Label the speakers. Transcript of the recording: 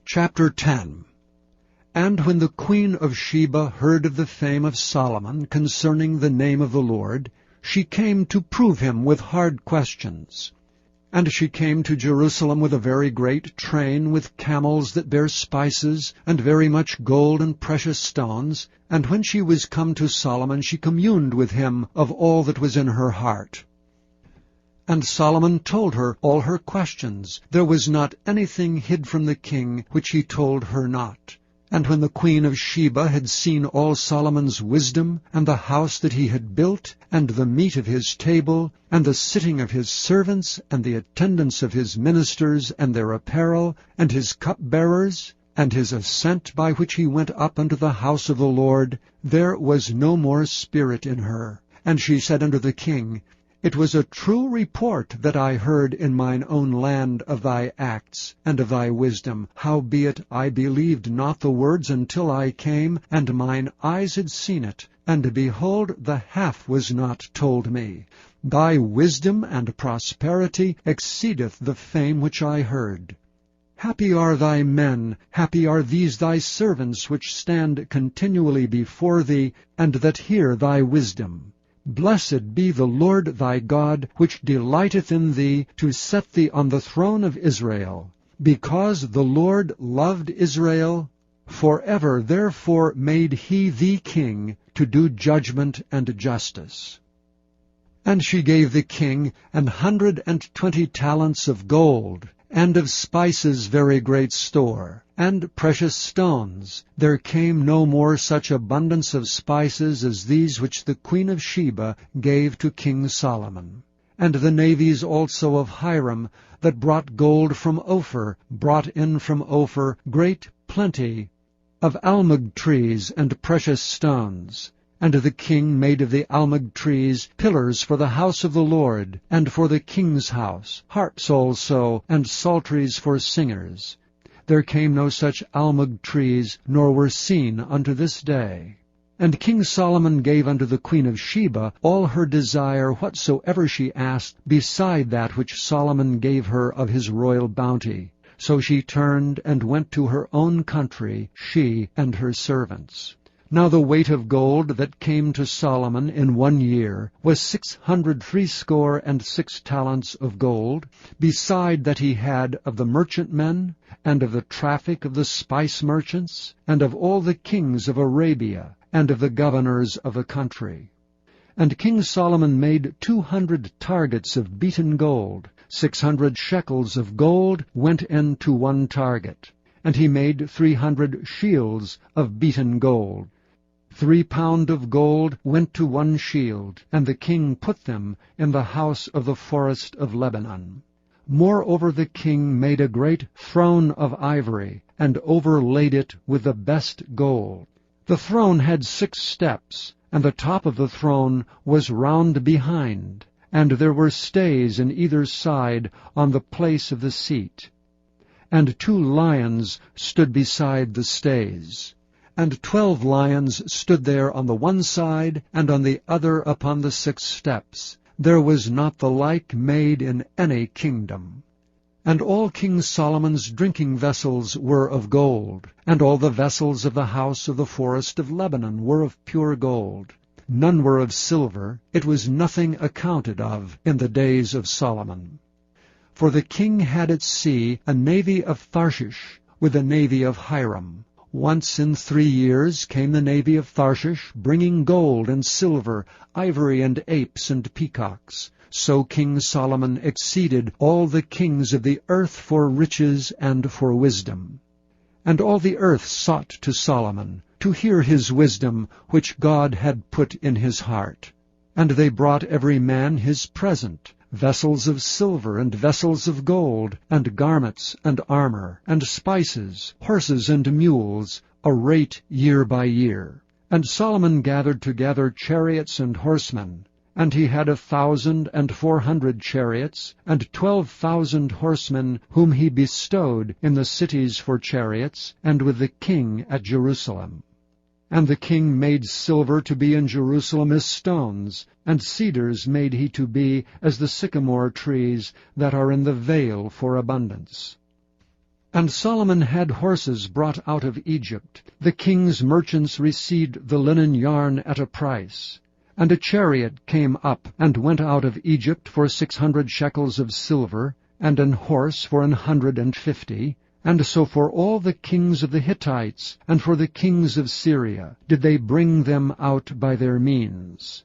Speaker 1: Chapter 10. And when the queen of Sheba heard of the fame of Solomon concerning the name of the Lord, she came to prove him with hard questions. And she came to Jerusalem with a very great train, with camels that bear spices, and very much gold and precious stones. And when she was come to Solomon, she communed with him of all that was in her heart. And Solomon told her all her questions. There was not anything hid from the king which he told her not. And when the queen of Sheba had seen all Solomon's wisdom, and the house that he had built, and the meat of his table, and the sitting of his servants, and the attendance of his ministers, and their apparel, and his cupbearers, and his ascent by which he went up unto the house of the Lord, there was no more spirit in her. And she said unto the king, It was a true report that I heard in mine own land of thy acts and of thy wisdom. Howbeit I believed not the words until I came, and mine eyes had seen it. And behold, the half was not told me. Thy wisdom and prosperity exceedeth the fame which I heard. Happy are thy men, happy are these thy servants which stand continually before thee, and that hear thy wisdom. Blessed be the Lord thy God, which delighteth in thee, to set thee on the throne of Israel. Because the Lord loved Israel, forever therefore made he thee king, to do judgment and justice. And she gave the king 120 talents of gold, and of spices very great store, and precious stones. There came no more such abundance of spices as these which the queen of Sheba gave to King Solomon. And the navies also of Hiram, that brought gold from Ophir, brought in from Ophir great plenty of almug trees and precious stones. And the king made of the almug trees pillars for the house of the Lord, and for the king's house, harps also, and psalteries for singers. There came no such almug trees, nor were seen unto this day. And King Solomon gave unto the queen of Sheba all her desire whatsoever she asked, beside that which Solomon gave her of his royal bounty. So she turned and went to her own country, she and her servants. Now the weight of gold that came to Solomon in 1 year was 666 talents of gold, beside that he had of the merchantmen, and of the traffic of the spice merchants, and of all the kings of Arabia, and of the governors of the country. And King Solomon made 200 targets of beaten gold. 600 shekels of gold went into one target. And he made 300 shields of beaten gold. 3 pound of gold went to one shield, and the king put them in the house of the forest of Lebanon. Moreover the king made a great throne of ivory, and overlaid it with the best gold. The throne had 6 steps, and the top of the throne was round behind, and there were stays in either side on the place of the seat. And 2 lions stood beside the stays. And 12 lions stood there on the one side, and on the other upon the 6 steps. There was not the like made in any kingdom. And all King Solomon's drinking vessels were of gold, and all the vessels of the house of the forest of Lebanon were of pure gold. None were of silver. It was nothing accounted of in the days of Solomon. For the king had at sea a navy of Tharshish, with a navy of Hiram. Once in 3 years came the navy of Tharshish, bringing gold and silver, ivory and apes and peacocks. So King Solomon exceeded all the kings of the earth for riches and for wisdom. And all the earth sought to Solomon, to hear his wisdom, which God had put in his heart. And they brought every man his present, vessels of silver and vessels of gold, and garments and armor, and spices, horses and mules, a rate year by year. And Solomon gathered together chariots and horsemen. And he had 1,400 chariots, and 12,000 horsemen, whom he bestowed in the cities for chariots, and with the king at Jerusalem. And the king made silver to be in Jerusalem as stones, and cedars made he to be as the sycamore trees that are in the vale for abundance. And Solomon had horses brought out of Egypt. The king's merchants received the linen yarn at a price. And a chariot came up, and went out of Egypt for 600 shekels of silver, and an horse for 150. And so for all the kings of the Hittites, and for the kings of Syria, did they bring them out by their means.